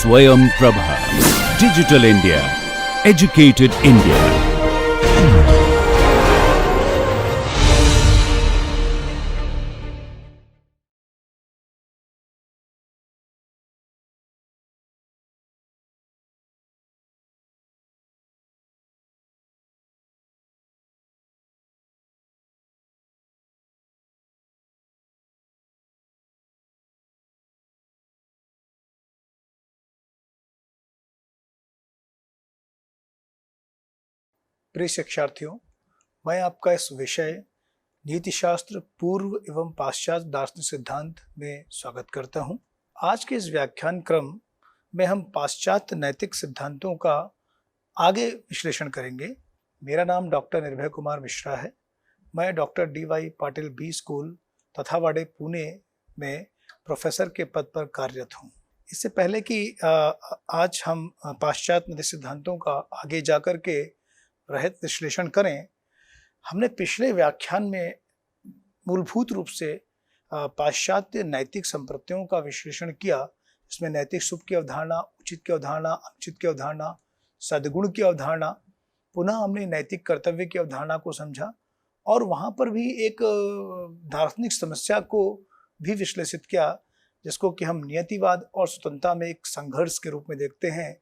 Swayam Prabha. Digital India. Educated India. प्रिय शिक्षार्थियों, मैं आपका इस विषय नीतिशास्त्र पूर्व एवं पाश्चात्य दार्शनिक सिद्धांत में स्वागत करता हूं। आज के इस व्याख्यान क्रम में हम पाश्चात्य नैतिक सिद्धांतों का आगे विश्लेषण करेंगे। मेरा नाम डॉक्टर निर्भय कुमार मिश्रा है। मैं doctor D Y. Patil B school Tathawade Pune में प्रोफेसर के पद पर कार्यरत हूँ। इससे पहले कि आज हम पाश्चात्य नैतिक सिद्धांतों का आगे जाकर के रहित विश्लेषण करें, हमने पिछले व्याख्यान में मूलभूत रूप से पाश्चात्य नैतिक संप्रदायों का विश्लेषण किया, इसमें नैतिक शुभ की अवधारणा, उचित की अवधारणा, अनुचित की अवधारणा, सद्गुण की अवधारणा, पुनः हमने नैतिक कर्तव्य की अवधारणा को समझा और वहाँ पर भी एक दार्शनिक समस्या को भी विश्लेषित किया, जिसको कि हम नियतिवाद और स्वतंत्रता में एक संघर्ष के रूप में देखते हैं।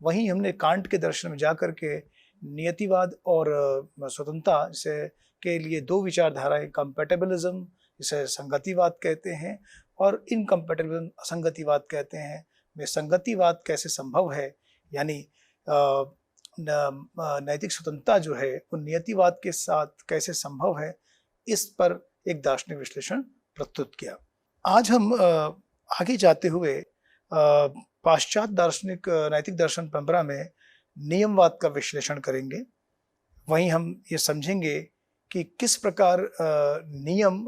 वहीं हमने कांट के दर्शन में जाकर के नियतिवाद और स्वतंत्रता जिसे के लिए दो विचारधाराएं, कंपैटिबिलिज्म जिसे संगतिवाद कहते हैं और इनकम्पैटिबिलिज्म असंगतिवाद कहते हैं, में संगतिवाद कैसे संभव है, यानी नैतिक स्वतंत्रता जो है वो नियतिवाद के साथ कैसे संभव है, इस पर एक दार्शनिक विश्लेषण प्रस्तुत किया। आज हम आगे जाते हुए पाश्चात्य दार्शनिक नैतिक दर्शन परंपरा में नियमवाद का विश्लेषण करेंगे। वहीं हम ये समझेंगे कि किस प्रकार नियम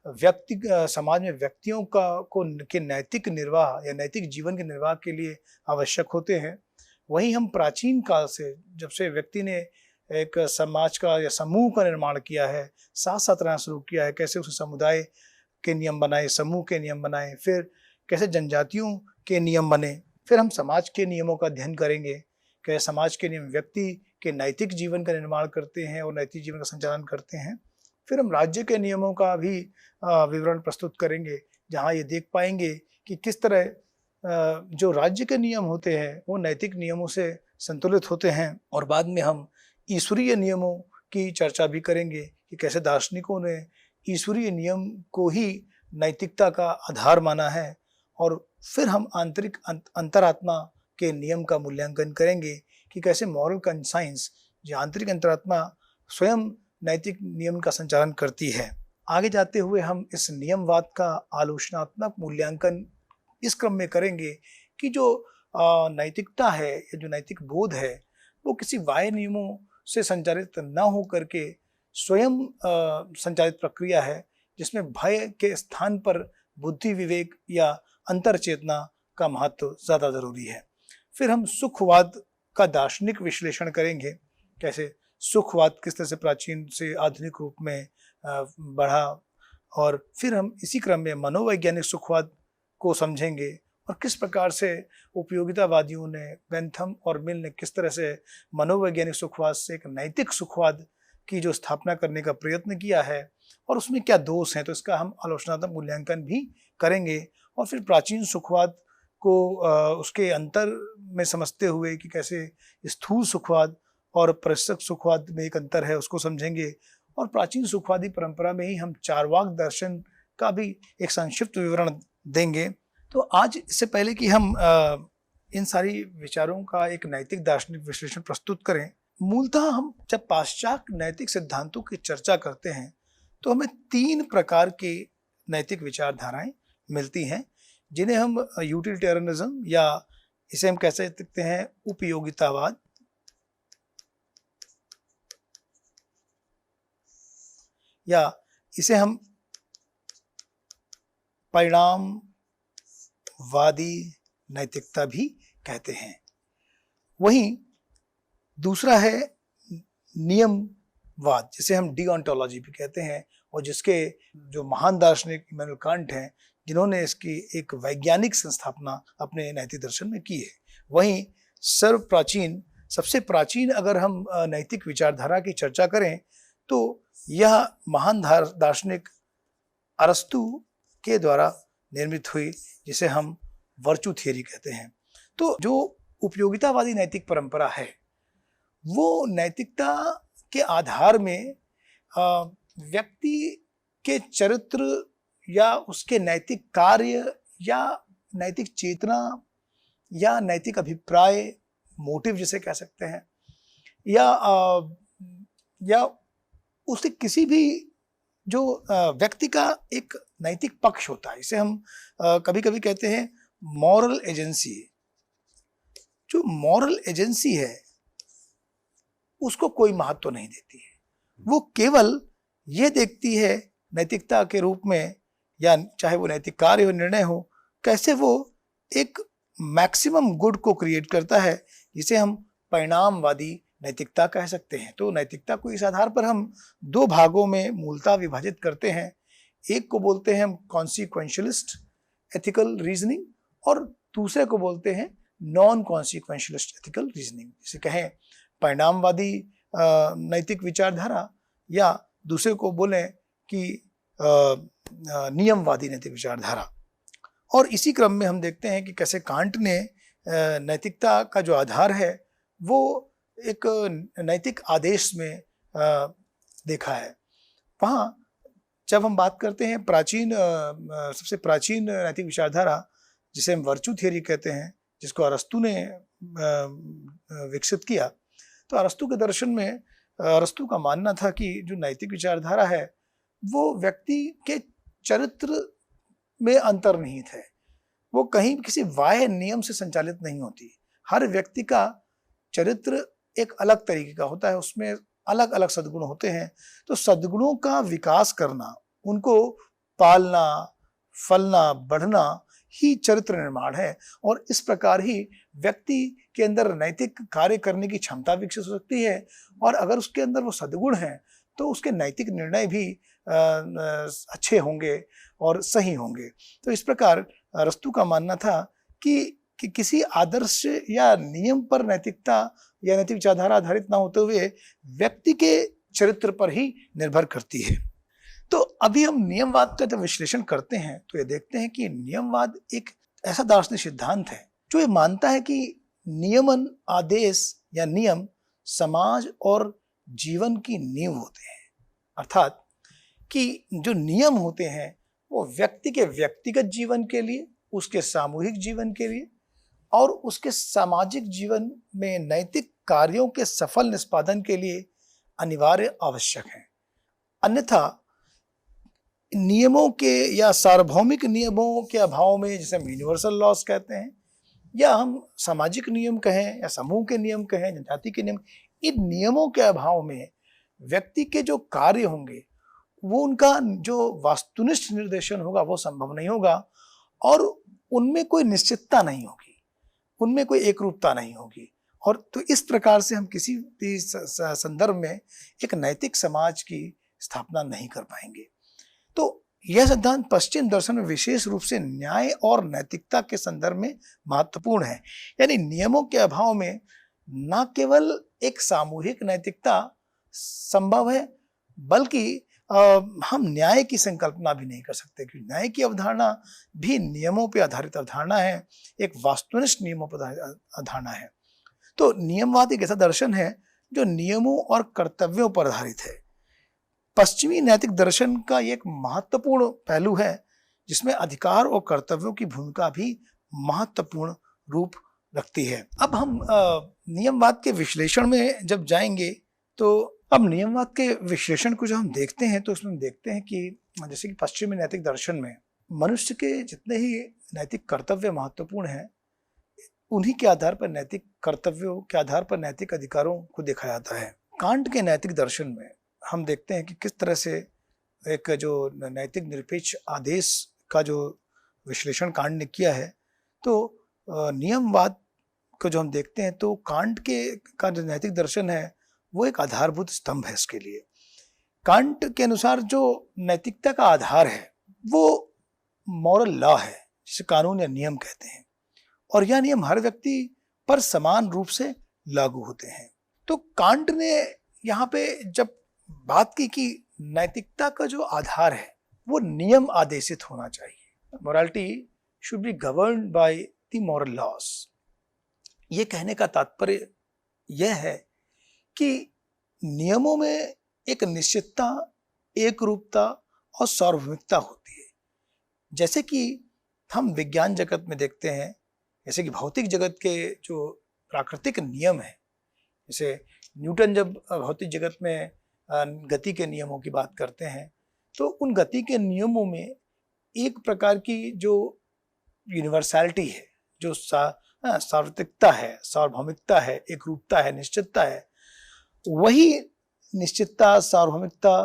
व्यक्ति समाज में व्यक्तियों के नैतिक निर्वाह या नैतिक जीवन के निर्वाह के लिए आवश्यक होते हैं। वहीं हम प्राचीन काल से, जब से व्यक्ति ने एक समाज का या समूह का निर्माण किया है, साथ साथ रहना शुरू किया है, कैसे उसे समुदाय के नियम बनाए, समूह के नियम बनाए, फिर कैसे जनजातियों के नियम बने, फिर हम समाज के नियमों का अध्ययन करेंगे, कैसे समाज के नियम व्यक्ति के नैतिक जीवन का निर्माण करते हैं और नैतिक जीवन का संचालन करते हैं। फिर हम राज्य के नियमों का भी विवरण प्रस्तुत करेंगे, जहाँ ये देख पाएंगे कि किस तरह जो राज्य के नियम होते हैं वो नैतिक नियमों से संतुलित होते हैं। और बाद में हम ईश्वरीय नियमों की चर्चा भी करेंगे कि कैसे दार्शनिकों ने ईश्वरीय नियम को ही नैतिकता का आधार माना है। और फिर हम आंतरिक अंतरात्मा के नियम का मूल्यांकन करेंगे कि कैसे मॉरल कंसाइंस, जो आंतरिक अंतरात्मा स्वयं नैतिक नियम का संचालन करती है। आगे जाते हुए हम इस नियमवाद का आलोचनात्मक मूल्यांकन इस क्रम में करेंगे कि जो नैतिकता है या जो नैतिक बोध है वो किसी बाह्य नियमों से संचालित न हो करके स्वयं संचालित प्रक्रिया है, जिसमें भय के स्थान पर बुद्धि, विवेक या अंतर चेतना का महत्व ज़्यादा जरूरी है। फिर हम सुखवाद का दार्शनिक विश्लेषण करेंगे, कैसे सुखवाद किस तरह से प्राचीन से आधुनिक रूप में बढ़ा, और फिर हम इसी क्रम में मनोवैज्ञानिक सुखवाद को समझेंगे और किस प्रकार से उपयोगितावादियों ने, बेंथम और मिल ने किस तरह से मनोवैज्ञानिक सुखवाद से एक नैतिक सुखवाद की जो स्थापना करने का प्रयत्न किया है और उसमें क्या दोष हैं, तो इसका हम आलोचनात्मक मूल्यांकन भी करेंगे। और फिर प्राचीन सुखवाद को उसके अंतर में समझते हुए कि कैसे स्थूल सुखवाद और परिष्कृत सुखवाद में एक अंतर है, उसको समझेंगे। और प्राचीन सुखवादी परंपरा में ही हम चारवाक दर्शन का भी एक संक्षिप्त विवरण देंगे। तो आज, इससे पहले कि हम इन सारी विचारों का एक नैतिक दार्शनिक विश्लेषण प्रस्तुत करें, मूलतः हम जब पाश्चात्य नैतिक सिद्धांतों की चर्चा करते हैं तो हमें तीन प्रकार के नैतिक विचारधाराएं मिलती हैं, जिन्हें हम यूटिलिटेरियनिज्म या इसे हम कह सकते हैं उपयोगितावाद, या इसे हम परिणामवादी नैतिकता भी कहते हैं। वहीं दूसरा है नियमवाद, जिसे हम डिओंटोलॉजी भी कहते हैं, और जिसके जो महान दार्शनिक इमैनुअल कांट हैं, जिन्होंने इसकी एक वैज्ञानिक संस्थापना अपने नैतिक दर्शन में की है। वहीं सबसे प्राचीन अगर हम नैतिक विचारधारा की चर्चा करें तो यह महान दार्शनिक अरस्तु के द्वारा निर्मित हुई, जिसे हम वर्चू थियरी कहते हैं। तो जो उपयोगितावादी नैतिक परंपरा है वो नैतिकता के आधार में व्यक्ति के चरित्र या उसके नैतिक कार्य या नैतिक चेतना या नैतिक अभिप्राय, मोटिव जिसे कह सकते हैं, या उसके किसी भी जो व्यक्ति का एक नैतिक पक्ष होता है, इसे हम कभी कभी कहते हैं मॉरल एजेंसी। जो मॉरल एजेंसी है उसको कोई महत्व नहीं देती है, वो केवल ये देखती है नैतिकता के रूप में, या चाहे वो नैतिक कार्य हो, निर्णय हो, कैसे वो एक मैक्सिमम गुड को क्रिएट करता है, जिसे हम परिणामवादी नैतिकता कह सकते हैं। तो नैतिकता को इस आधार पर हम दो भागों में मूलतः विभाजित करते हैं। एक को बोलते हैं हम कॉन्सिक्वेंशलिस्ट एथिकल रीजनिंग और दूसरे को बोलते हैं नॉन कॉन्सिक्वेंशलिस्ट एथिकल रीजनिंग, जिसे कहें परिणामवादी नैतिक विचारधारा, या दूसरे को बोलें कि नियमवादी नैतिक विचारधारा। और इसी क्रम में हम देखते हैं कि कैसे कांट ने नैतिकता का जो आधार है वो एक नैतिक आदेश में देखा है। वहाँ जब हम बात करते हैं सबसे प्राचीन नैतिक विचारधारा जिसे हम वर्चू थियरी कहते हैं, जिसको अरस्तु ने विकसित किया, तो अरस्तु के दर्शन में अरस्तु का मानना था कि जो नैतिक विचारधारा है वो व्यक्ति के चरित्र में अंतर्निहित है, वो कहीं किसी बाह्य नियम से संचालित नहीं होती। हर व्यक्ति का चरित्र एक अलग तरीके का होता है, उसमें अलग अलग सद्गुण होते हैं। तो सद्गुणों का विकास करना, उनको पालना, फलना, बढ़ना ही चरित्र निर्माण है, और इस प्रकार ही व्यक्ति के अंदर नैतिक कार्य करने की क्षमता विकसित हो सकती है। और अगर उसके अंदर वो सद्गुण हैं तो उसके नैतिक निर्णय भी अच्छे होंगे और सही होंगे। तो इस प्रकार अरस्तु का मानना था कि किसी आदर्श या नियम पर नैतिकता या नैतिक विचारधारा आधारित ना होते हुए व्यक्ति के चरित्र पर ही निर्भर करती है। तो अभी हम नियमवाद का जब विश्लेषण करते हैं तो ये देखते हैं कि नियमवाद एक ऐसा दार्शनिक सिद्धांत है जो ये मानता है कि नियमन, आदेश या नियम समाज और जीवन की नींव होते हैं। अर्थात कि जो नियम होते हैं वो व्यक्ति के व्यक्तिगत जीवन के लिए, उसके सामूहिक जीवन के लिए और उसके सामाजिक जीवन में नैतिक कार्यों के सफल निष्पादन के लिए अनिवार्य आवश्यक हैं। अन्यथा नियमों के या सार्वभौमिक नियमों के अभाव में, जिसे हम यूनिवर्सल लॉस कहते हैं, या हम सामाजिक नियम कहें या समूह के नियम कहें, जनजाति के नियम, इन नियमों के अभाव में व्यक्ति के जो कार्य होंगे वो उनका जो वास्तुनिष्ठ निर्देशन होगा वो संभव नहीं होगा, और उनमें कोई निश्चितता नहीं होगी, उनमें कोई एकरूपता नहीं होगी। और तो इस प्रकार से हम किसी भी संदर्भ में एक नैतिक समाज की स्थापना नहीं कर पाएंगे। तो यह सिद्धांत पश्चिम दर्शन में विशेष रूप से न्याय और नैतिकता के संदर्भ में महत्वपूर्ण है। यानी नियमों के अभाव में न केवल एक सामूहिक नैतिकता संभव है, बल्कि हम न्याय की संकल्पना भी नहीं कर सकते, क्योंकि न्याय की अवधारणा भी नियमों पर आधारित अवधारणा है, एक वास्तुनिष्ठ नियमों पर अवधारणा है। तो नियमवाद एक ऐसा दर्शन है जो नियमों और कर्तव्यों पर आधारित है। पश्चिमी नैतिक दर्शन का एक महत्वपूर्ण पहलू है जिसमें अधिकार और कर्तव्यों की भूमिका भी महत्वपूर्ण रूप रखती है। अब हम नियमवाद के विश्लेषण में जब जाएंगे तो अब नियमवाद के विश्लेषण को जब हम देखते हैं तो उसमें देखते हैं कि जैसे कि पश्चिमी नैतिक दर्शन में मनुष्य के जितने ही नैतिक कर्तव्य महत्वपूर्ण हैं, उन्हीं के आधार पर नैतिक कर्तव्यों के आधार पर नैतिक अधिकारों को देखा जाता है। कांट के नैतिक दर्शन में हम देखते हैं कि किस तरह से एक जो नैतिक निरपेक्ष आदेश का जो विश्लेषण कांट ने किया है, तो नियमवाद को जो हम देखते हैं तो कांट का जो नैतिक दर्शन है वो एक आधारभूत स्तंभ है इसके लिए। कांट के अनुसार जो नैतिकता का आधार है वो मॉरल लॉ है, जिसे कानून या नियम कहते हैं, और यह नियम हर व्यक्ति पर समान रूप से लागू होते हैं। तो कांट ने यहाँ पे जब बात की कि नैतिकता का जो आधार है वो नियम आदेशित होना चाहिए, morality should be governed by the moral laws, ये कहने का तात्पर्य यह है कि नियमों में एक निश्चितता, एक रूपता और सार्वभौमिकता होती है। जैसे कि हम विज्ञान जगत में देखते हैं, जैसे कि भौतिक जगत के जो प्राकृतिक नियम है, जैसे न्यूटन जब भौतिक जगत में गति के नियमों की बात करते हैं तो उन गति के नियमों में एक प्रकार की जो यूनिवर्सैलिटी है, जो सार्वत्रिकता है, सार्वभौमिकता है, एक रूपता है, निश्चितता है, वही निश्चितता, सार्वभौमिकता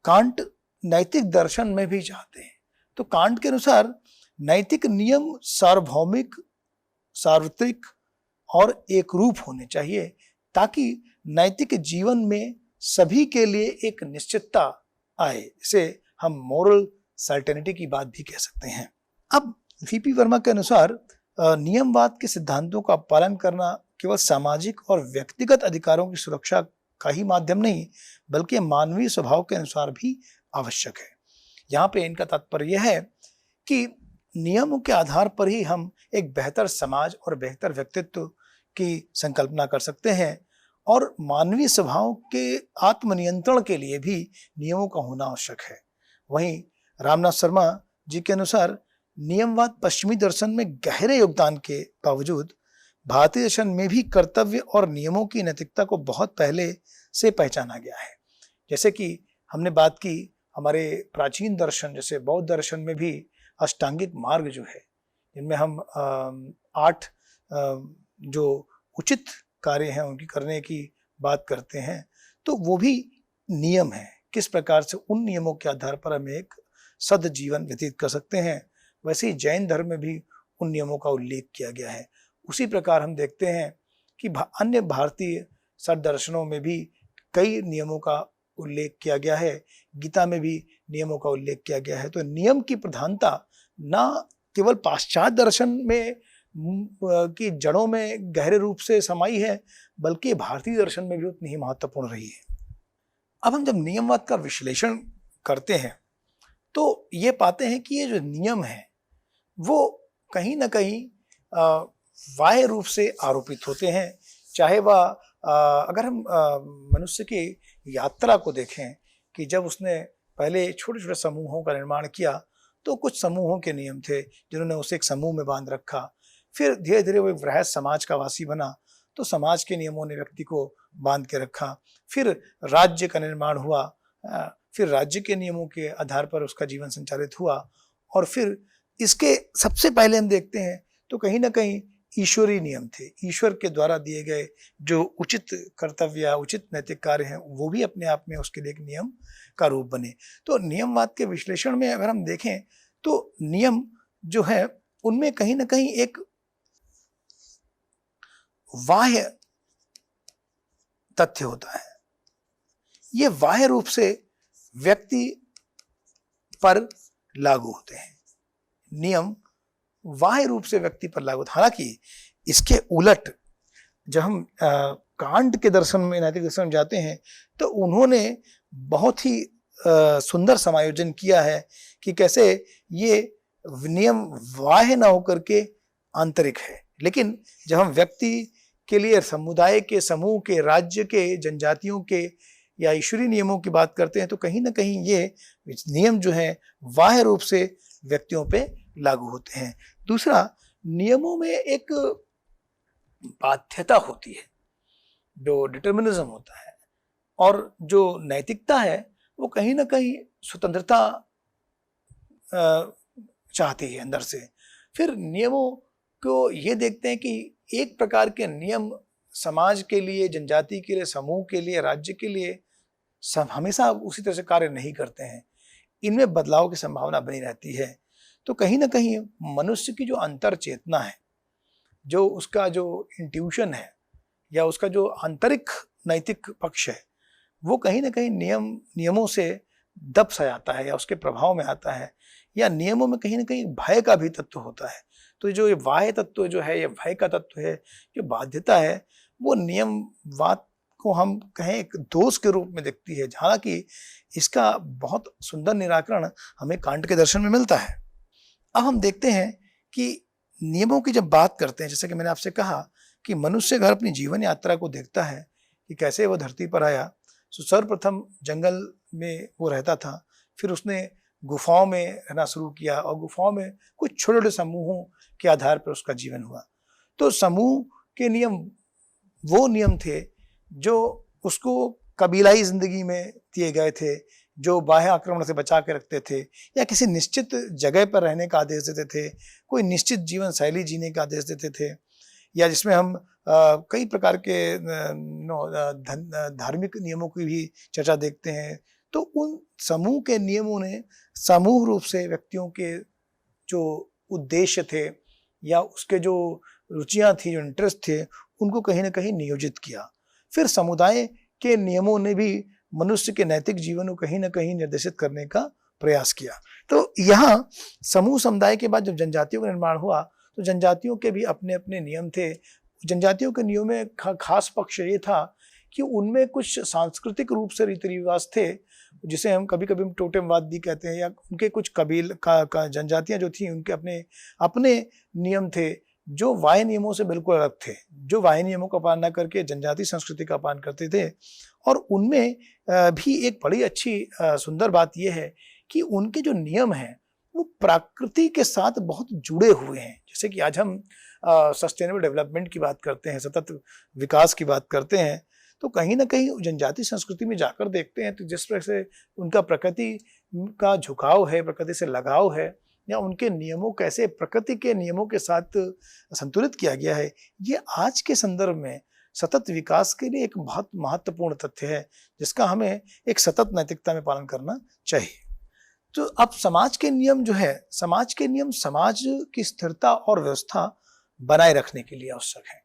कांट नैतिक दर्शन में भी चाहते हैं। तो कांट के अनुसार नैतिक नियम सार्वभौमिक, सार्वत्रिक और एक रूप होने चाहिए, ताकि नैतिक जीवन में सभी के लिए एक निश्चितता आए। इसे हम मोरल सर्टेनिटी की बात भी कह सकते हैं। अब वीपी वर्मा के अनुसार नियमवाद के सिद्धांतों का पालन करना केवल सामाजिक और व्यक्तिगत अधिकारों की सुरक्षा का ही माध्यम नहीं, बल्कि मानवीय स्वभाव के अनुसार भी आवश्यक है। यहाँ पे इनका तात्पर्य यह है कि नियमों के आधार पर ही हम एक बेहतर समाज और बेहतर व्यक्तित्व की संकल्पना कर सकते हैं, और मानवीय स्वभाव के आत्मनियंत्रण के लिए भी नियमों का होना आवश्यक है। वहीं रामनाथ शर्मा जी के अनुसार नियमवाद पश्चिमी दर्शन में गहरे योगदान के बावजूद भारतीय दर्शन में भी कर्तव्य और नियमों की नैतिकता को बहुत पहले से पहचाना गया है। जैसे कि हमने बात की हमारे प्राचीन दर्शन, जैसे बौद्ध दर्शन में भी अष्टांगिक मार्ग जो है, जिनमें हम 8 जो उचित कार्य हैं उनकी करने की बात करते हैं, तो वो भी नियम है, किस प्रकार से उन नियमों के आधार पर हम एक सद जीवन व्यतीत कर सकते हैं। वैसे ही जैन धर्म में भी उन नियमों का उल्लेख किया गया है। उसी प्रकार हम देखते हैं कि अन्य भारतीय सददर्शनों में भी कई नियमों का उल्लेख किया गया है, गीता में भी नियमों का उल्लेख किया गया है। तो नियम की प्रधानता न केवल पाश्चात्य दर्शन में की जड़ों में गहरे रूप से समाई है, बल्कि भारतीय दर्शन में भी उतनी ही महत्वपूर्ण रही है। अब हम जब नियमवाद का विश्लेषण करते हैं तो ये पाते हैं कि ये जो नियम है वो कहीं ना कहीं बाह्य रूप से आरोपित होते हैं। चाहे वह अगर हम मनुष्य की यात्रा को देखें कि जब उसने पहले छोटे छोटे समूहों का निर्माण किया तो कुछ समूहों के नियम थे जिन्होंने उसे एक समूह में बांध रखा। फिर धीरे धीरे वो एक वृहद समाज का वासी बना तो समाज के नियमों ने व्यक्ति को बांध के रखा। फिर राज्य का निर्माण हुआ, फिर राज्य के नियमों के आधार पर उसका जीवन संचालित हुआ, और फिर इसके सबसे पहले हम देखते हैं तो कहीं ना कहीं ईश्वरीय नियम थे। ईश्वर के द्वारा दिए गए जो उचित कर्तव्य, उचित नैतिक कार्य हैं, वो भी अपने आप में उसके लिए एक नियम का रूप बने। तो नियमवाद के विश्लेषण में अगर हम देखें तो नियम जो है उनमें कहीं ना कहीं एक बाह्य तथ्य होता है। ये बाह्य रूप से व्यक्ति पर लागू होते हैं। नियम बाह्य रूप से व्यक्ति पर लागू होते हैं। हालांकि इसके उलट जब हम कांट के दर्शन में, नैतिक दर्शन में जाते हैं तो उन्होंने बहुत ही सुंदर समायोजन किया है कि कैसे ये नियम बाह्य ना होकर के आंतरिक है। लेकिन जब हम व्यक्ति के लिए, समुदाय के, समूह के, राज्य के, जनजातियों के या ईश्वरीय नियमों की बात करते हैं तो कहीं ना कहीं ये नियम जो है बाह्य रूप से व्यक्तियों पे लागू होते हैं। दूसरा, नियमों में एक बाध्यता होती है, जो डिटर्मिनिज्म होता है, और जो नैतिकता है वो कहीं ना कहीं स्वतंत्रता चाहती है अंदर से। फिर नियमों को ये देखते हैं कि एक प्रकार के नियम समाज के लिए, जनजाति के लिए, समूह के लिए, राज्य के लिए सब हमेशा उसी तरह से कार्य नहीं करते हैं। इनमें बदलाव की संभावना बनी रहती है। तो कहीं ना कहीं मनुष्य की जो अंतर चेतना है, जो उसका जो इंट्यूशन है या उसका जो आंतरिक नैतिक पक्ष है, वो कहीं ना कहीं नियमों से दब सा आता है या उसके प्रभाव में आता है। या नियमों में कहीं ना कहीं भय का भी तत्व होता है। तो जो ये बाह्य तत्व जो है, ये भय का तत्व है, जो बाध्यता है, वो नियमवाद को हम कहें एक दोष के रूप में दिखती है। हालांकि इसका बहुत सुंदर निराकरण हमें कांट के दर्शन में मिलता है। अब हम देखते हैं कि नियमों की जब बात करते हैं, जैसे कि मैंने आपसे कहा कि मनुष्य अगर अपनी जीवन यात्रा को देखता है कि कैसे वो धरती पर आया, तो सर्वप्रथम जंगल में वो रहता था, फिर उसने गुफाओं में रहना शुरू किया और गुफाओं में कुछ छोटे छोटे समूहों के आधार पर उसका जीवन हुआ। तो समूह के नियम वो नियम थे जो उसको कबीलाई जिंदगी में दिए गए थे, जो बाह्य आक्रमण से बचा के रखते थे, या किसी निश्चित जगह पर रहने का आदेश देते थे, कोई निश्चित जीवन शैली जीने का आदेश देते थे, या जिसमें हम कई प्रकार के धार्मिक नियमों की भी चर्चा देखते हैं। तो उन समूह के नियमों ने समूह रूप से व्यक्तियों के जो उद्देश्य थे या उसके जो रुचियां थी, जो इंटरेस्ट थे, उनको कहीं ना कहीं नियोजित किया। फिर समुदाय के नियमों ने भी मनुष्य के नैतिक जीवन को कहीं ना कहीं निर्देशित करने का प्रयास किया। तो यहाँ समूह समुदाय के बाद जब जनजातियों का निर्माण हुआ, तो जनजातियों के भी अपने अपने नियम थे। जनजातियों के नियम में खास पक्ष ये था कि उनमें कुछ सांस्कृतिक रूप से रीति रिवाज थे, जिसे हम कभी कभी टोटेमवाद भी कहते हैं, या उनके कुछ कबील का जनजातियां जो थी, उनके अपने अपने नियम थे जो वाह्य नियमों से बिल्कुल अलग थे, जो वाह्य नियमों का पालन न करके जनजाति संस्कृति का पालन करते थे। और उनमें भी एक बड़ी अच्छी सुंदर बात यह है कि उनके जो नियम हैं वो प्रकृति के साथ बहुत जुड़े हुए हैं। जैसे कि आज हम सस्टेनेबल डेवलपमेंट की बात करते हैं, सतत विकास की बात करते हैं, तो कहीं ना कहीं जनजाति संस्कृति में जाकर देखते हैं तो जिस तरह से उनका प्रकृति का झुकाव है, प्रकृति से लगाव है, या उनके नियमों कैसे प्रकृति के नियमों के साथ संतुलित किया गया है, ये आज के संदर्भ में सतत विकास के लिए एक बहुत महत्वपूर्ण तथ्य है, जिसका हमें एक सतत नैतिकता में पालन करना चाहिए। तो अब समाज के नियम जो है, समाज के नियम समाज की स्थिरता और व्यवस्था बनाए रखने के लिए आवश्यक है।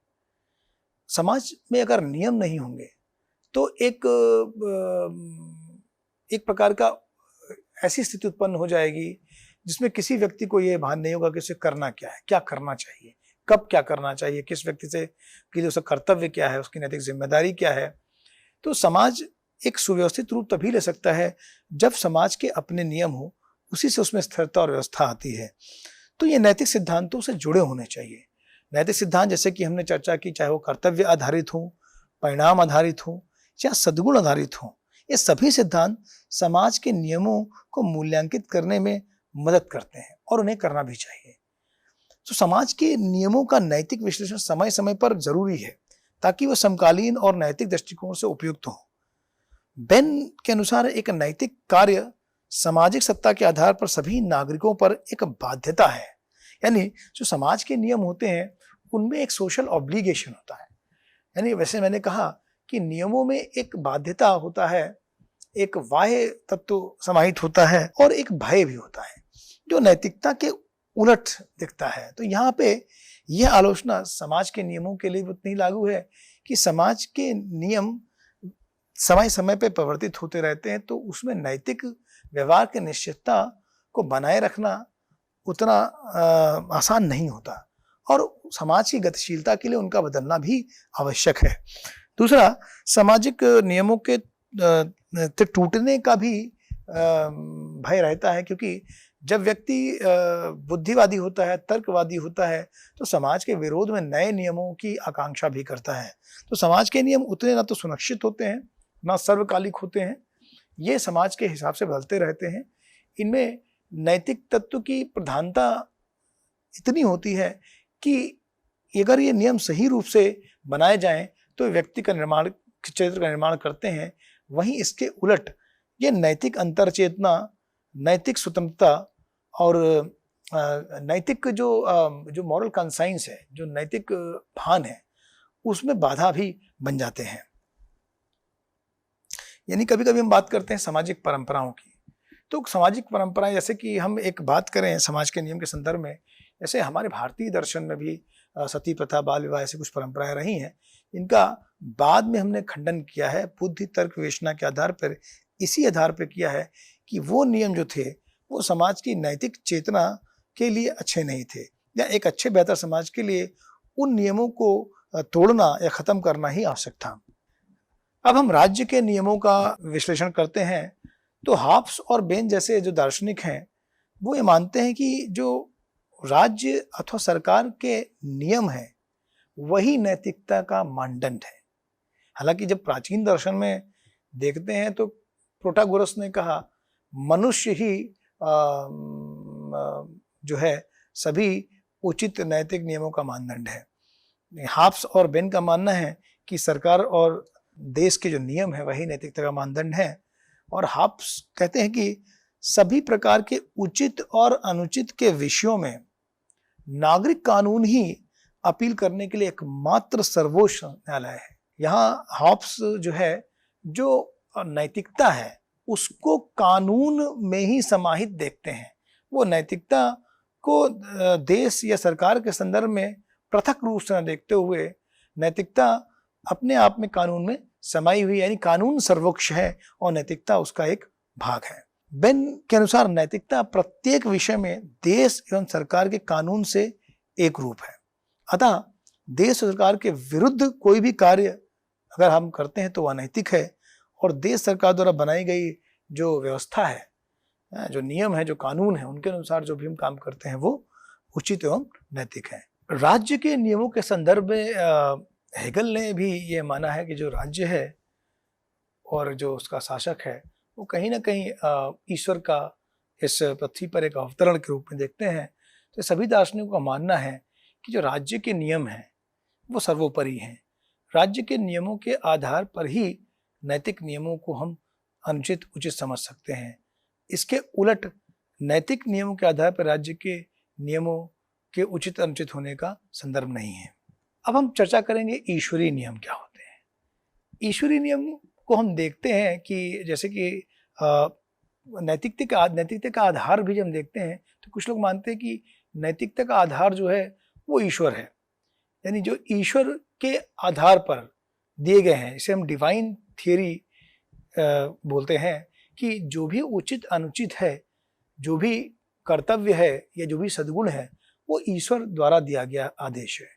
समाज में अगर नियम नहीं होंगे तो एक प्रकार का ऐसी स्थिति उत्पन्न हो जाएगी जिसमें किसी व्यक्ति को यह भान नहीं होगा कि उसे करना क्या है, क्या करना चाहिए, कब क्या करना चाहिए, किस व्यक्ति से के लिए उसका कर्तव्य क्या है, उसकी नैतिक जिम्मेदारी क्या है। तो समाज एक सुव्यवस्थित रूप तभी ले सकता है जब समाज के अपने नियम हो, उसी से उसमें स्थिरता और व्यवस्था आती है। तो ये नैतिक सिद्धांतों से जुड़े होने चाहिए। नैतिक सिद्धांत जैसे कि हमने चर्चा की, चाहे वो कर्तव्य आधारित हो, परिणाम आधारित हो या सद्गुण आधारित हो, ये सभी सिद्धांत समाज के नियमों को मूल्यांकित करने में मदद करते हैं और उन्हें करना भी चाहिए। तो समाज के नियमों का नैतिक विश्लेषण समय समय पर जरूरी है ताकि वह समकालीन और नैतिक दृष्टिकोण से उपयुक्त हो। बेन के अनुसार एक नैतिक कार्य सामाजिक सत्ता के आधार पर सभी नागरिकों पर एक बाध्यता है, यानी जो समाज के नियम होते हैं उनमें एक सोशल ऑब्लिगेशन होता है। यानी वैसे मैंने कहा कि नियमों में एक बाध्यता होता है, एक बाह्य तत्व समाहित होता है और एक भय भी होता है जो नैतिकता के उलट दिखता है। तो यहाँ पे यह आलोचना समाज के नियमों के लिए उतनी लागू है कि समाज के नियम समय समय पे परिवर्तित होते रहते हैं, तो उसमें नैतिक व्यवहार की निश्चितता को बनाए रखना उतना आसान नहीं होता और समाज की गतिशीलता के लिए उनका बदलना भी आवश्यक है। दूसरा, सामाजिक नियमों के टूटने का भी भय रहता है, क्योंकि जब व्यक्ति बुद्धिवादी होता है, तर्कवादी होता है, तो समाज के विरोध में नए नियमों की आकांक्षा भी करता है। तो समाज के नियम उतने ना तो सुनिश्चित होते हैं, ना सर्वकालिक होते हैं, ये समाज के हिसाब से बदलते रहते हैं। इनमें नैतिक तत्व की प्रधानता इतनी होती है कि अगर ये नियम सही रूप से बनाए जाएं तो व्यक्ति का निर्माण, चरित्र का निर्माण करते हैं। वहीं इसके उलट ये नैतिक अंतरचेतना, नैतिक स्वतंत्रता और नैतिक जो मॉरल कंसाइंस है, जो नैतिक भान है, उसमें बाधा भी बन जाते हैं। यानी कभी कभी हम बात करते हैं सामाजिक परंपराओं की, तो सामाजिक परंपराएं, जैसे कि हम एक बात करें समाज के नियम के संदर्भ में, जैसे हमारे भारतीय दर्शन में भी सती प्रथा, बाल विवाह ऐसी कुछ परंपराएं रही हैं। इनका बाद में हमने खंडन किया है, बुद्धि तर्क विवेचना के आधार पर, इसी आधार पर किया है कि वो नियम जो थे वो समाज की नैतिक चेतना के लिए अच्छे नहीं थे, या एक अच्छे बेहतर समाज के लिए उन नियमों को तोड़ना या खत्म करना ही आवश्यक था। अब हम राज्य के नियमों का विश्लेषण करते हैं तो हॉब्स और बेन जैसे जो दार्शनिक हैं वो ये मानते हैं कि जो राज्य अथवा सरकार के नियम हैं वही नैतिकता का मानदंड है। हालांकि जब प्राचीन दर्शन में देखते हैं तो प्रोटागोरस ने कहा मनुष्य ही जो है सभी उचित नैतिक नियमों का मानदंड है। हॉब्स और बेन का मानना है कि सरकार और देश के जो नियम है वही नैतिकता का मानदंड है। और हॉब्स कहते हैं कि सभी प्रकार के उचित और अनुचित के विषयों में नागरिक कानून ही अपील करने के लिए एकमात्र सर्वोच्च न्यायालय है। यहाँ हॉब्स जो है जो नैतिकता है उसको कानून में ही समाहित देखते हैं। वो नैतिकता को देश या सरकार के संदर्भ में पृथक रूप से न देखते हुए नैतिकता अपने आप में कानून में समाई हुई, यानी कानून सर्वोच्च है और नैतिकता उसका एक भाग है। बेन के अनुसार नैतिकता प्रत्येक विषय में देश एवं सरकार के कानून से एक रूप है। अतः देश और सरकार के विरुद्ध कोई भी कार्य अगर हम करते हैं तो वह अनैतिक है, और देश सरकार द्वारा बनाई गई जो व्यवस्था है, जो नियम है, जो कानून है, उनके अनुसार जो भी हम काम करते हैं वो उचित एवं नैतिक है। राज्य के नियमों के संदर्भ में हेगल ने भी ये माना है कि जो राज्य है और जो उसका शासक है वो कहीं ना कहीं ईश्वर का इस पृथ्वी पर एक अवतरण के रूप में देखते हैं। तो सभी दार्शनिकों का मानना है कि जो राज्य के नियम हैं वो सर्वोपरि हैं। राज्य के नियमों के आधार पर ही नैतिक नियमों को हम अनुचित उचित समझ सकते हैं। इसके उलट नैतिक नियमों के आधार पर राज्य के नियमों के उचित अनुचित होने का संदर्भ नहीं है। अब हम चर्चा करेंगे ईश्वरीय नियम क्या होते हैं। ईश्वरीय नियम को हम देखते हैं कि जैसे कि नैतिकता का आधार भी जब हम देखते हैं तो कुछ लोग मानते हैं कि नैतिकता का आधार जो है वो ईश्वर है, यानी जो ईश्वर के आधार पर दिए गए हैं, इसे हम डिवाइन थियरी बोलते हैं कि जो भी उचित अनुचित है, जो भी कर्तव्य है या जो भी सद्गुण है वो ईश्वर द्वारा दिया गया आदेश है।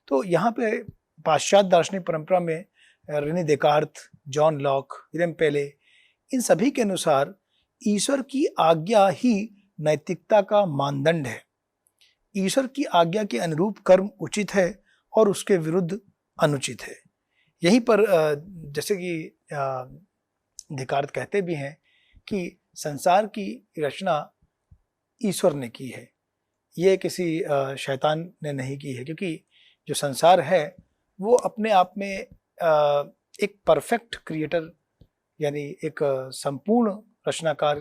तो यहाँ पे पाश्चात्य दार्शनिक परंपरा में Rene Descartes, John Locke, William Paley, इन सभी के अनुसार ईश्वर की आज्ञा ही नैतिकता का मानदंड है। ईश्वर की आज्ञा के अनुरूप कर्म उचित है और उसके विरुद्ध अनुचित है। यहीं पर जैसे कि देकार्त कहते भी हैं कि संसार की रचना ईश्वर ने की है, ये किसी शैतान ने नहीं की है, क्योंकि जो संसार है वो अपने आप में एक परफेक्ट क्रिएटर यानी एक संपूर्ण रचनाकार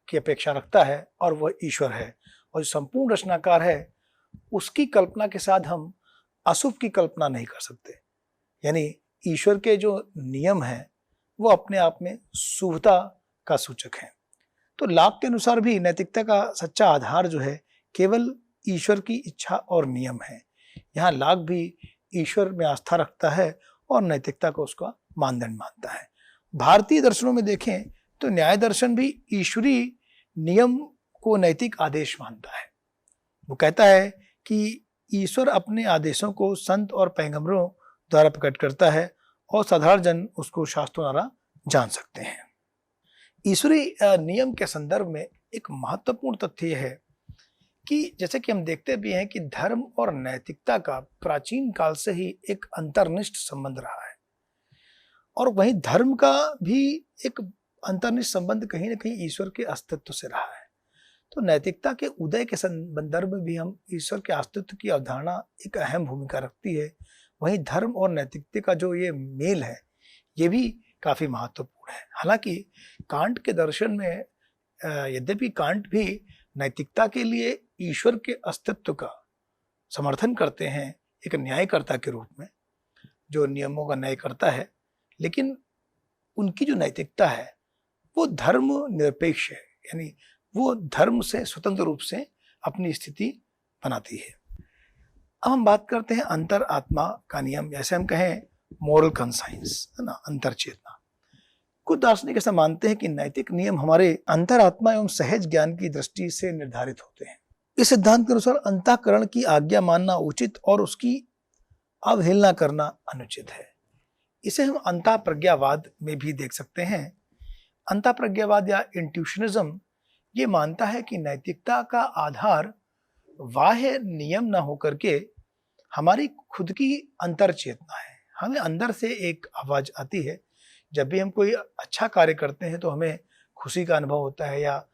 की अपेक्षा रखता है और वह ईश्वर है। और जो संपूर्ण रचनाकार है उसकी कल्पना के साथ हम अशुभ की कल्पना नहीं कर सकते। यानी ईश्वर के जो नियम हैं वो अपने आप में शुभता का सूचक है। तो लॉक के अनुसार भी नैतिकता का सच्चा आधार जो है केवल ईश्वर की इच्छा और नियम है। यहाँ लॉक भी ईश्वर में आस्था रखता है और नैतिकता को उसका मानदंड मानता है। भारतीय दर्शनों में देखें तो न्याय दर्शन भी ईश्वरीय नियम को नैतिक आदेश मानता है। वो कहता है कि ईश्वर अपने आदेशों को संत और पैगंबरों द्वारा प्रकट करता है और साधारण जन उसको शास्त्रों द्वारा जान सकते हैं। ईश्वरीय नियम के संदर्भ में एक महत्वपूर्ण तथ्य यह है कि जैसे कि हम देखते भी हैं कि धर्म और नैतिकता का प्राचीन काल से ही एक अंतर्निष्ठ संबंध रहा है, और वहीं धर्म का भी एक अंतर्निष्ठ संबंध कहीं ना कहीं ईश्वर के अस्तित्व से रहा है। तो नैतिकता के उदय के संदर्भ में भी हम ईश्वर के अस्तित्व की अवधारणा एक अहम भूमिका रखती है। वहीं धर्म और नैतिकता का जो ये मेल है ये भी काफी महत्वपूर्ण है। हालांकि कांट के दर्शन में यद्यपि कांट भी नैतिकता के लिए ईश्वर के अस्तित्व का समर्थन करते हैं एक न्यायकर्ता के रूप में, जो नियमों का न्याय करता है, लेकिन उनकी जो नैतिकता है वो धर्म निरपेक्ष है, यानी वो धर्म से स्वतंत्र रूप से अपनी स्थिति बनाती है। अब हम बात करते हैं अंतर आत्मा का नियम, जैसे हम कहें मोरल कंसाइंस, है ना, अंतर चेतना। कुछ दार्शनिक ऐसा मानते हैं कि नैतिक नियम हमारे अंतरात्मा एवं सहज ज्ञान की दृष्टि से निर्धारित होते हैं। इस सिद्धांत के अनुसार अंतःकरण की आज्ञा मानना उचित और उसकी अवहेलना करना अनुचित है। इसे हम अंतःप्रज्ञावाद में भी देख सकते हैं। अंतःप्रज्ञावाद या इंट्यूशनिज्म ये मानता है कि नैतिकता का आधार बाह्य नियम न होकर के हमारी खुद की अंतर चेतना है। हमें अंदर से एक आवाज आती है, जब भी हम कोई अच्छा कार्य करते हैं तो हमें खुशी का अनुभव होता है या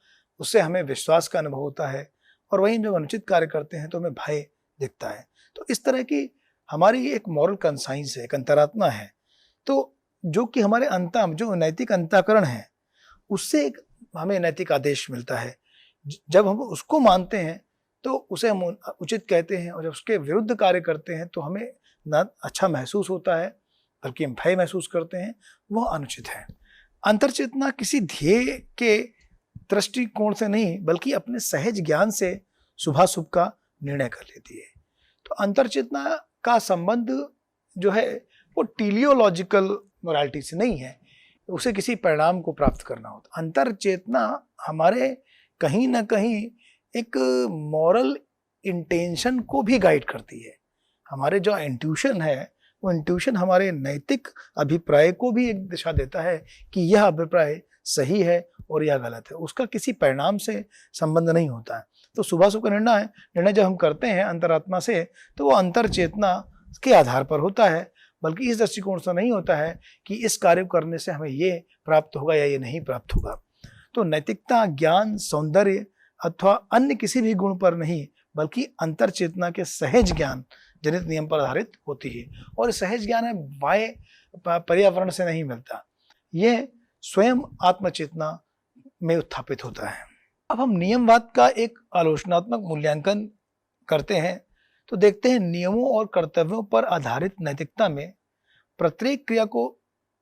उससे हमें विश्वास का अनुभव होता है, और वहीं जब अनुचित कार्य करते हैं तो हमें भय दिखता है। तो इस तरह की हमारी एक मॉरल कंसाइंस है, एक अंतरात्मा है, तो जो कि हमारे अंतम जो नैतिक अंतःकरण है उससे एक हमें नैतिक आदेश मिलता है। जब हम उसको मानते हैं तो उसे हम उचित कहते हैं, और जब उसके विरुद्ध कार्य करते हैं तो हमें ना अच्छा महसूस होता है बल्कि हम भय महसूस करते हैं, वह अनुचित है। अंतर्चेतना किसी ध्येय के दृष्टिकोण से नहीं बल्कि अपने सहज ज्ञान से शुभाशुभ का निर्णय कर लेती है। तो अंतर्चेतना का संबंध जो है वो टीलियोलॉजिकल मोरालिटी से नहीं है, उसे किसी परिणाम को प्राप्त करना होता। अंतर्चेतना हमारे कहीं ना कहीं एक मॉरल इंटेंशन को भी गाइड करती है। हमारे जो इंट्यूशन है वो इंट्यूशन हमारे नैतिक अभिप्राय को भी एक दिशा देता है कि यह अभिप्राय सही है और यह गलत है, उसका किसी परिणाम से संबंध नहीं होता है। तो शुभाशुभ का निर्णय जब हम करते हैं अंतरात्मा से तो वो अंतर चेतना के आधार पर होता है, बल्कि इस दृष्टिकोण से नहीं होता है कि इस कार्य करने से हमें ये प्राप्त होगा या ये नहीं प्राप्त होगा। तो नैतिकता ज्ञान सौंदर्य अथवा अन्य किसी भी गुण पर नहीं बल्कि अंतर चेतना के सहज ज्ञान जनित नियम पर आधारित होती है, और सहज ज्ञान है बाह्य पर्यावरण से नहीं मिलता, यह स्वयं आत्मचेतना में उत्थापित होता है। अब हम नियमवाद का एक आलोचनात्मक मूल्यांकन करते हैं तो देखते हैं नियमों और कर्तव्यों पर आधारित नैतिकता में प्रत्येक क्रिया को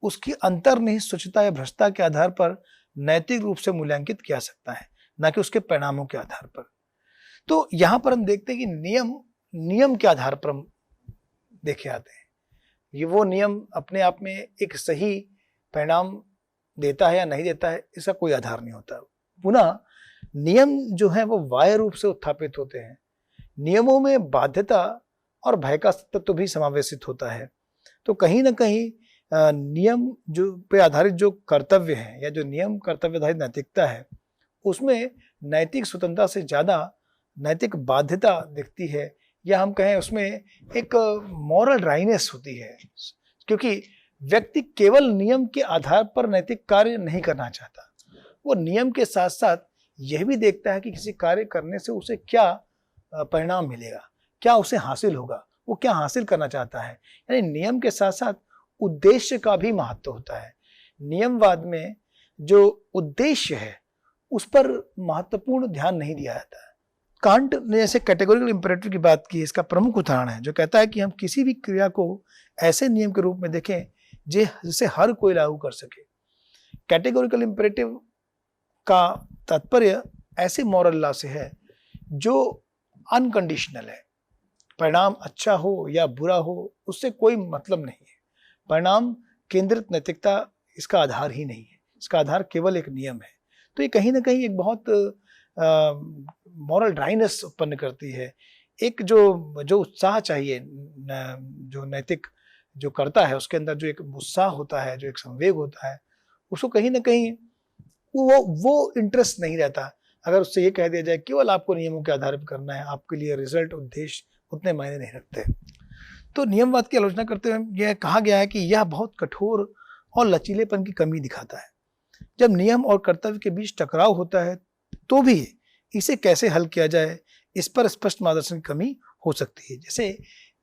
उसकी अंतर्निहित स्वच्छता या भ्रष्टता के आधार पर नैतिक रूप से मूल्यांकित किया सकता है, न कि उसके परिणामों के आधार पर। तो यहां पर हम देखते हैं कि नियम के आधार पर हम देखे आते हैं, ये वो नियम अपने आप में एक सही परिणाम देता है या नहीं देता है, इसका कोई आधार नहीं होता। पुनः नियम जो है वो बाह्य रूप से उत्थापित होते हैं। नियमों में बाध्यता और भय का तत्व भी समावेशित होता है। तो कहीं ना कहीं नियम जो पे आधारित जो कर्तव्य है या जो नियम कर्तव्य आधारित नैतिकता है उसमें नैतिक स्वतंत्रता से ज्यादा नैतिक बाध्यता दिखती है, या हम कहें उसमें एक मॉरल ड्राइनेस होती है, क्योंकि व्यक्ति केवल नियम के आधार पर नैतिक कार्य नहीं करना चाहता, वो नियम के साथ साथ यह भी देखता है कि किसी कार्य करने से उसे क्या परिणाम मिलेगा, क्या उसे हासिल होगा, वो क्या हासिल करना चाहता है। यानी नियम के साथ साथ उद्देश्य का भी महत्व होता है। नियमवाद में जो उद्देश्य है उस पर महत्वपूर्ण ध्यान नहीं दिया जाता है। कांट ने जैसे कैटेगोरिकल इंपेरेटिव की बात की, इसका प्रमुख उदाहरण है जो कहता है कि हम किसी भी क्रिया को ऐसे नियम के रूप में देखें जिसे हर कोई लागू कर सके। कैटेगोरिकल इंपेरेटिव का तात्पर्य ऐसे मॉरल लॉ से है जो अनकंडीशनल है, परिणाम अच्छा हो या बुरा हो उससे कोई मतलब नहीं है। परिणाम केंद्रित नैतिकता इसका आधार ही नहीं है, इसका आधार केवल एक नियम है। तो ये कहीं ना कहीं एक बहुत मॉरल ड्राइनेस उत्पन्न करती है। एक जो उत्साह चाहिए, जो नैतिक जो करता है उसके अंदर जो एक उत्साह होता है, जो एक संवेग होता है, उसको कहीं ना कहीं वो इंटरेस्ट नहीं रहता। अगर उससे ये कह दिया जाए केवल आपको नियमों के आधार पर करना है, आपके लिए रिजल्ट उद्देश्य उतने मायने नहीं रखते। तो नियमवाद की आलोचना करते हुए यह कहा गया है कि यह बहुत कठोर और लचीलेपन की कमी दिखाता है। जब नियम और कर्तव्य के बीच टकराव होता है तो भी इसे कैसे हल किया जाए, इस पर स्पष्ट मार्गदर्शन की कमी हो सकती है। जैसे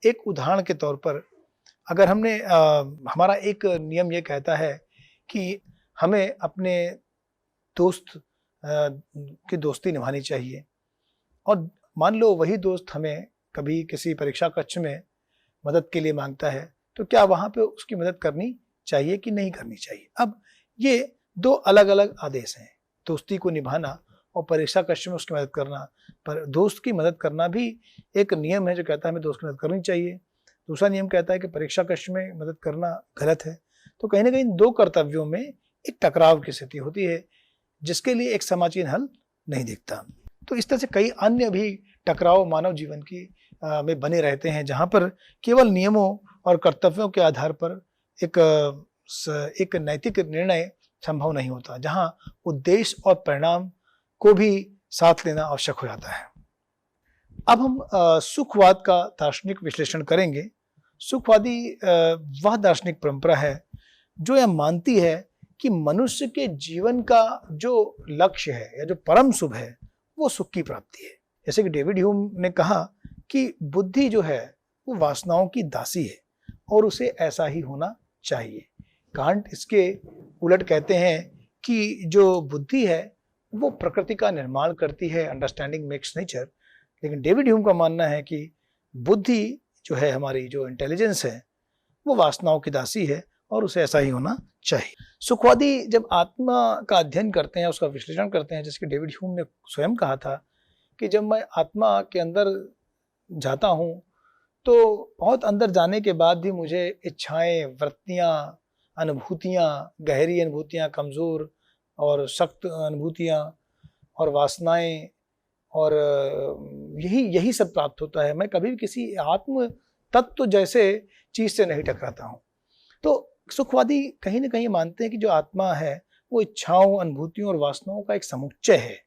एक उदाहरण के तौर पर अगर हमारा एक नियम ये कहता है कि हमें अपने दोस्त की दोस्ती निभानी चाहिए, और मान लो वही दोस्त हमें कभी किसी परीक्षा कक्ष में मदद के लिए मांगता है, तो क्या वहां पे उसकी मदद करनी चाहिए कि नहीं करनी चाहिए। अब ये दो अलग अलग आदेश हैं, दोस्ती को निभाना और परीक्षा कक्ष में उसकी मदद करना। पर दोस्त की मदद करना भी एक नियम है जो कहता है हमें दोस्त की मदद करनी चाहिए, दूसरा नियम कहता है कि परीक्षा कक्ष में मदद करना गलत है। तो कहीं ना कहीं दो कर्तव्यों में एक टकराव की स्थिति होती है जिसके लिए एक समाजीन हल नहीं दिखता। तो इस तरह से कई अन्य भी टकराव मानव जीवन की में बने रहते हैं, जहाँ पर केवल नियमों और कर्तव्यों के आधार पर एक नैतिक निर्णय संभव नहीं होता, जहाँ उद्देश्य और परिणाम को भी साथ लेना आवश्यक हो जाता है। अब हम सुखवाद का दार्शनिक विश्लेषण करेंगे। सुखवादी वह दार्शनिक परंपरा है जो यह मानती है कि मनुष्य के जीवन का जो लक्ष्य है या जो परम शुभ है वो सुख की प्राप्ति है। जैसे कि डेविड ह्यूम ने कहा कि बुद्धि जो है वो वासनाओं की दासी है और उसे ऐसा ही होना चाहिए। कांट इसके उलट कहते हैं कि जो बुद्धि है वो प्रकृति का निर्माण करती है, अंडरस्टैंडिंग मेक्स नेचर। लेकिन डेविड ह्यूम का मानना है कि बुद्धि जो है, हमारी जो इंटेलिजेंस है, वो वासनाओं की दासी है और उसे ऐसा ही होना चाहिए। सुखवादी जब आत्मा का अध्ययन करते हैं, उसका विश्लेषण करते हैं, जिसके डेविड ह्यूम ने स्वयं कहा था कि जब मैं आत्मा के अंदर जाता हूँ तो बहुत अंदर जाने के बाद भी मुझे इच्छाएं, वृत्तियाँ, अनुभूतियाँ, गहरी अनुभूतियाँ, कमज़ोर और सख्त अनुभूतियाँ और वासनाएं और यही सब प्राप्त होता है। मैं कभी भी किसी आत्म तत्व जैसे चीज़ से नहीं टकराता हूँ। तो सुखवादी कहीं ना कहीं मानते हैं कि जो आत्मा है वो इच्छाओं, अनुभूतियों और वासनाओं का एक समुच्चय है।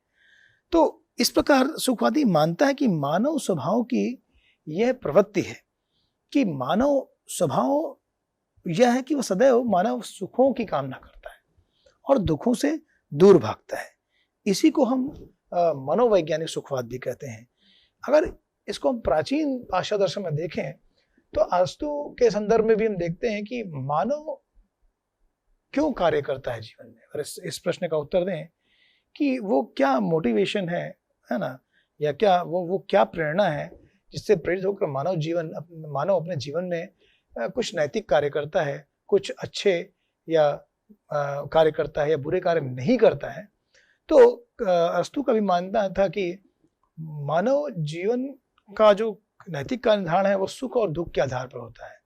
तो इस प्रकार सुखवादी मानता है कि मानव स्वभाव की यह प्रवृत्ति है कि मानव स्वभाव यह है कि वह सदैव मानव सुखों की कामना करता है और दुखों से दूर भागता है। इसी को हम मनोवैज्ञानिक सुखवाद भी कहते हैं। अगर इसको हम प्राचीन पाश्चात्य दर्शन में देखें तो अरस्तु के संदर्भ में भी हम देखते हैं कि मानव क्यों कार्य करता है जीवन में। अगर इस प्रश्न का उत्तर दें कि वो क्या मोटिवेशन है ना, या क्या वो क्या प्रेरणा है जिससे प्रेरित होकर मानव अपने जीवन में कुछ नैतिक कार्य करता है, कुछ अच्छे या कार्य करता है या बुरे कार्य नहीं करता है। तो अरस्तु का भी मानना था कि मानव जीवन का जो नैतिक का निर्धारण है वो सुख और दुख के आधार पर होता है।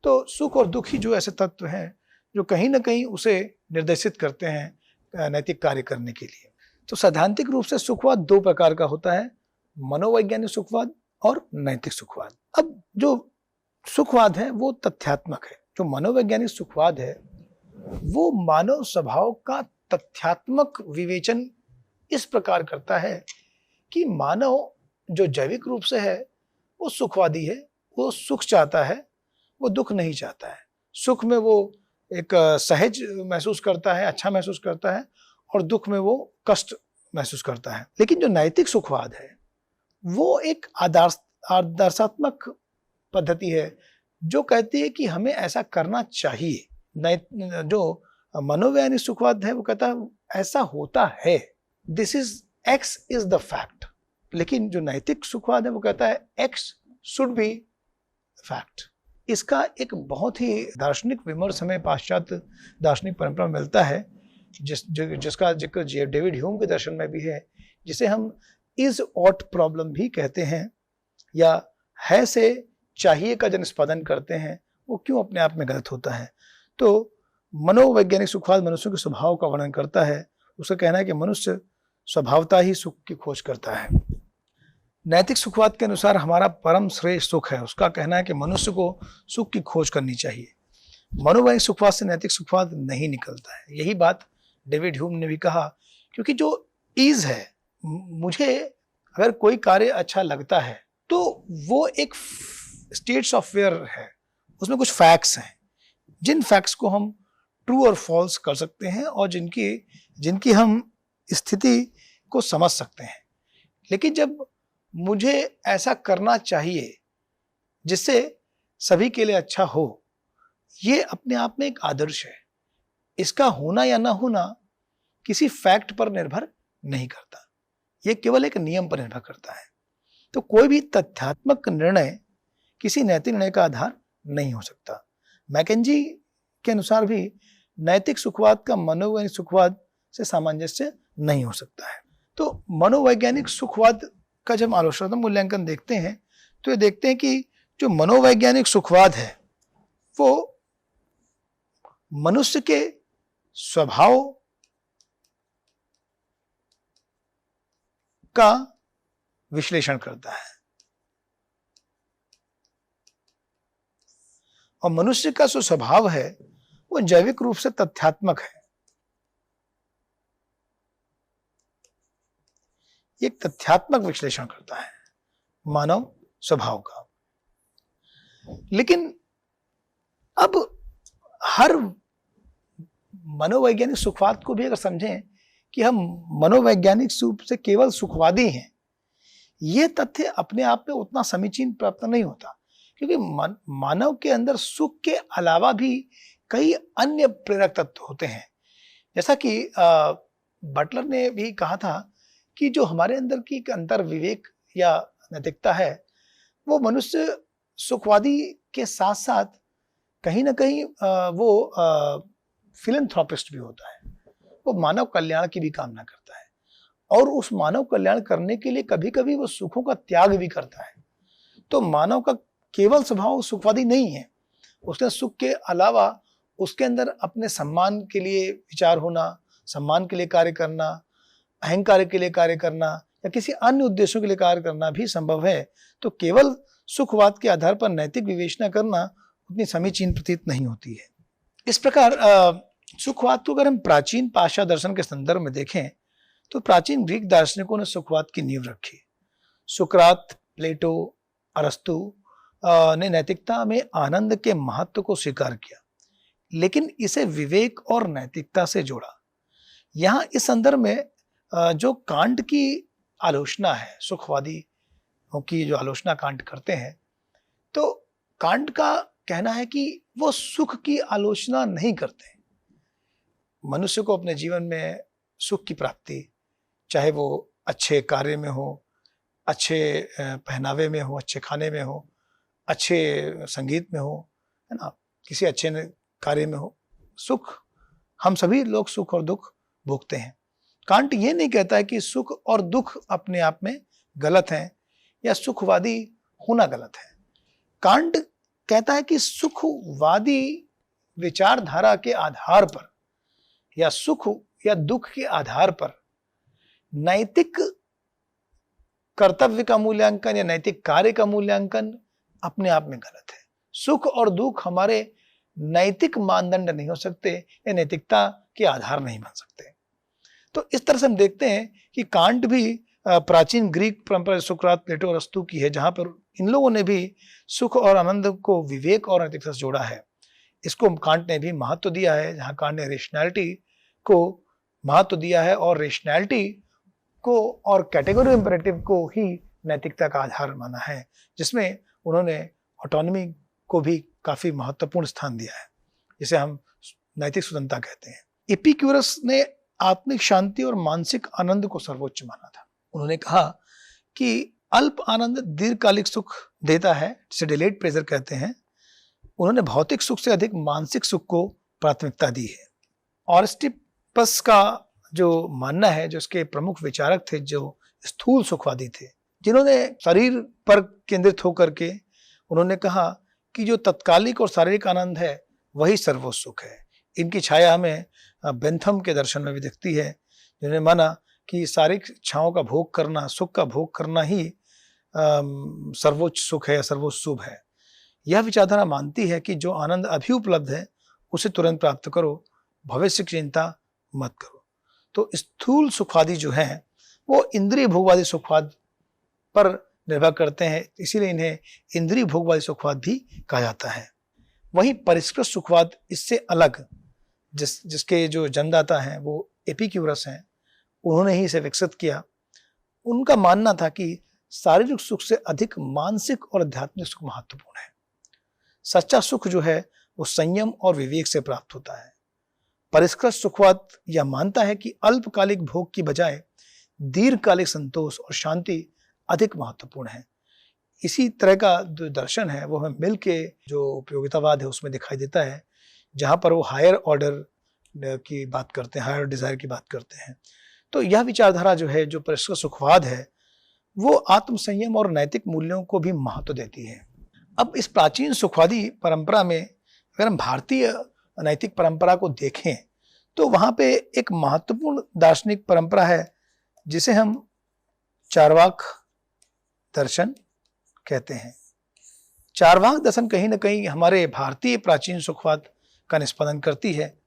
तो सुख और दुख ही जो ऐसे तत्व हैं जो कहीं ना कहीं उसे निर्देशित करते हैं नैतिक कार्य करने के लिए। तो सैद्धांतिक रूप से सुखवाद दो प्रकार का होता है, मनोवैज्ञानिक सुखवाद और नैतिक सुखवाद। अब जो सुखवाद है वो तथ्यात्मक है। जो मनोवैज्ञानिक सुखवाद है वो मानव स्वभाव का तथ्यात्मक विवेचन इस प्रकार करता है कि मानव जो जैविक रूप से है वो सुखवादी है, वो सुख चाहता है, वो दुख नहीं चाहता है। सुख में वो एक सहज महसूस करता है, अच्छा महसूस करता है, और दुख में वो कष्ट महसूस करता है। लेकिन जो नैतिक सुखवाद है वो एक आदर्शात्मक पद्धति है जो कहती है कि हमें ऐसा करना चाहिए। जो मनोवैज्ञानिक सुखवाद है वो कहता है ऐसा होता है, this is x is the fact. लेकिन जो नैतिक सुखवाद है वो कहता है एक्स शुड बी फैक्ट। इसका एक बहुत ही दार्शनिक विमर्श हमें पाश्चात्य दार्शनिक परंपरा में मिलता है, जिसका जिक्र डेविड ह्यूम के दर्शन में भी है, जिसे हम इज ऑट प्रॉब्लम भी कहते हैं, या है से चाहिए का जो निष्पादन करते हैं वो क्यों अपने आप में गलत होता है। तो मनोवैज्ञानिक सुखवाद मनुष्य के स्वभाव का वर्णन करता है। उसका कहना है कि मनुष्य स्वभावता ही सुख की खोज करता है। नैतिक सुखवाद के अनुसार हमारा परम श्रेष्ठ सुख है। उसका कहना है कि मनुष्य को सुख की खोज करनी चाहिए। मनोवैज्ञानिक सुखवाद से नैतिक सुखवाद नहीं निकलता है। यही बात डेविड ह्यूम ने भी कहा, क्योंकि जो इज है, मुझे अगर कोई कार्य अच्छा लगता है तो वो एक स्टेट्स ऑफ वेयर है, उसमें कुछ फैक्ट्स हैं, जिन फैक्ट्स को हम ट्रू और फॉल्स कर सकते हैं और जिनकी हम स्थिति को समझ सकते हैं। लेकिन जब मुझे ऐसा करना चाहिए जिससे सभी के लिए अच्छा हो, ये अपने आप में एक आदर्श है। इसका होना या ना होना किसी फैक्ट पर निर्भर नहीं करता, ये केवल एक नियम पर निर्भर करता है। तो कोई भी तथ्यात्मक निर्णय किसी नैतिक निर्णय का आधार नहीं हो सकता। मैकेंजी के अनुसार भी नैतिक सुखवाद का मनोवैज्ञानिक सुखवाद से सामंजस्य नहीं हो सकता है। तो मनोवैज्ञानिक सुखवाद का जब आलोचनात्मक मूल्यांकन देखते हैं तो ये देखते हैं कि जो मनोवैज्ञानिक सुखवाद है वो मनुष्य के स्वभाव का विश्लेषण करता है और मनुष्य का जो स्वभाव है वो जैविक रूप से तथ्यात्मक है। एक तथ्यात्मक विश्लेषण करता है मानव स्वभाव का। लेकिन अब हर मनोवैज्ञानिक सुखवाद को भी अगर समझें कि हम मनोवैज्ञानिक रूप से केवल सुखवादी हैं, यह तथ्य अपने आप में उतना समीचीन प्राप्त नहीं होता, क्योंकि मानव के अंदर सुख के अलावा भी कई अन्य प्रेरक तत्व होते हैं। जैसा कि बटलर ने भी कहा था कि जो हमारे अंदर की एक अंतर विवेक या नैतिकता है, वो मनुष्य सुखवादी के साथ साथ कहीं ना कहीं वो फिलैंथ्रोपिस्ट भी होता है। वो मानव कल्याण की भी कामना करता है और उस मानव कल्याण करने के लिए कभी कभी वो सुखों का त्याग भी करता है। तो मानव का केवल स्वभाव सुखवादी नहीं है, उसके सुख के अलावा उसके अंदर अपने सम्मान के लिए विचार होना, सम्मान के लिए कार्य करना, अहंकार के लिए कार्य करना या किसी अन्य उद्देश्यों के लिए कार्य करना भी संभव है। तो केवल सुखवाद के आधार पर नैतिक विवेचना करना उतनी समीचीन प्रतीत नहीं होती है। इस प्रकार सुखवाद को अगर हम प्राचीन पाश्चात्य दर्शन के संदर्भ में देखें तो प्राचीन ग्रीक दार्शनिकों ने सुखवाद की नींव रखी। सुकरात, प्लेटो, अरस्तु ने नैतिकता में आनंद के महत्व को स्वीकार किया, लेकिन इसे विवेक और नैतिकता से जोड़ा। यहाँ इस संदर्भ में जो कांट की आलोचना है, सुखवादी की जो आलोचना कांट करते हैं, तो कांट का कहना है कि वो सुख की आलोचना नहीं करते। मनुष्य को अपने जीवन में सुख की प्राप्ति, चाहे वो अच्छे कार्य में हो, अच्छे पहनावे में हो, अच्छे खाने में हो, अच्छे संगीत में हो, है ना, किसी अच्छे कार्य में हो, सुख, हम सभी लोग सुख और दुख भोगते हैं। कांट ये नहीं कहता है कि सुख और दुख अपने आप में गलत हैं या सुखवादी होना गलत है। कांट कहता है कि सुखवादी विचारधारा के आधार पर या सुख या दुख के आधार पर नैतिक कर्तव्य का मूल्यांकन या नैतिक कार्य का मूल्यांकन अपने आप में गलत है। सुख और दुख हमारे नैतिक मानदंड नहीं हो सकते या नैतिकता के आधार नहीं बन सकते। तो इस तरह से हम देखते हैं कि कांट भी प्राचीन ग्रीक परंपरा सुकरात, प्लेटो, अरस्तु की है, जहां पर इन लोगों ने भी सुख और आनंद को विवेक और नैतिकता से जोड़ा है। इसको कांट ने भी महत्व दिया है, जहां कांट ने रेशनैलिटी को महत्व दिया है और रेशनैलिटी को और कैटेगरी इंपरेटिव को ही नैतिकता का आधार माना है, जिसमें उन्होंने ऑटोनॉमी को भी काफी महत्वपूर्ण स्थान दिया है, जिसे हम नैतिक स्वतंत्रता कहते हैं। एपिक्यूरस ने आत्मिक शांति और मानसिक आनंद को सर्वोच्च माना था। उन्होंने कहा कि अल्प आनंद दीर्घकालिक सुख देता है, जिसे डिलेड प्लेजर कहते हैं। उन्होंने भौतिक सुख से अधिक मानसिक सुख को प्राथमिकता दी है। ऑरिस्टिपस का जो मानना है, जो उसके प्रमुख विचारक थे, जो स्थूल सुखवादी थे, जिन्होंने शरीर पर केंद्रित होकर के उन्होंने कहा कि जो तत्कालिक और शारीरिक आनंद है वही सर्वोच्च सुख है। इनकी छाया हमें बेंथम के दर्शन में भी दिखती है, जिन्होंने माना कि शारीरिक इच्छाओं का भोग करना, सुख का भोग करना ही सर्वोच्च सुख है या सर्वोच्च शुभ है। यह विचारधारा मानती है कि जो आनंद अभी उपलब्ध है उसे तुरंत प्राप्त करो, भविष्य की चिंता मत करो। तो स्थूल सुखवादी जो हैं वो इंद्रिय भोगवादी सुखवाद पर निर्भर करते हैं, इसीलिए इन्हें इंद्रिय भोगवादी सुखवाद भी कहा जाता है। वहीं परिष्कृत सुखवाद इससे अलग, जिसके जो जन्मदाता हैं वो एपिक्यूरस हैं, उन्होंने ही इसे विकसित किया। उनका मानना था कि शारीरिक सुख से अधिक मानसिक और आध्यात्मिक सुख महत्वपूर्ण है। सच्चा सुख जो है वो संयम और विवेक से प्राप्त होता है। परिष्कृत सुखवाद यह मानता है कि अल्पकालिक भोग की बजाय दीर्घकालिक संतोष और शांति अधिक महत्वपूर्ण है। इसी तरह का जो दर्शन है वो हमें मिल के जो उपयोगितावाद है उसमें दिखाई देता है, जहां पर वो हायर ऑर्डर की बात करते हैं, हायर डिजायर की बात करते हैं। तो यह विचारधारा जो है, जो परिष्कृत सुखवाद है, वो आत्म संयम और नैतिक मूल्यों को भी महत्व देती है। अब इस प्राचीन सुखवादी परंपरा में अगर हम भारतीय नैतिक परंपरा को देखें तो वहां पे एक महत्वपूर्ण दार्शनिक परंपरा है जिसे हम चार्वाक दर्शन कहते हैं। चार्वाक दर्शन कहीं ना कहीं हमारे भारतीय प्राचीन सुखवाद का निष्पादन करती है।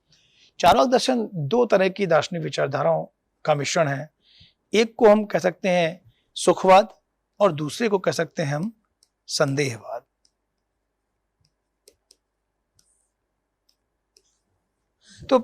चार्वाक दर्शन दो तरह की दार्शनिक विचारधाराओं का मिश्रण है। एक को हम कह सकते हैं सुखवाद और दूसरे को कह सकते हैं हम संदेहवाद। तो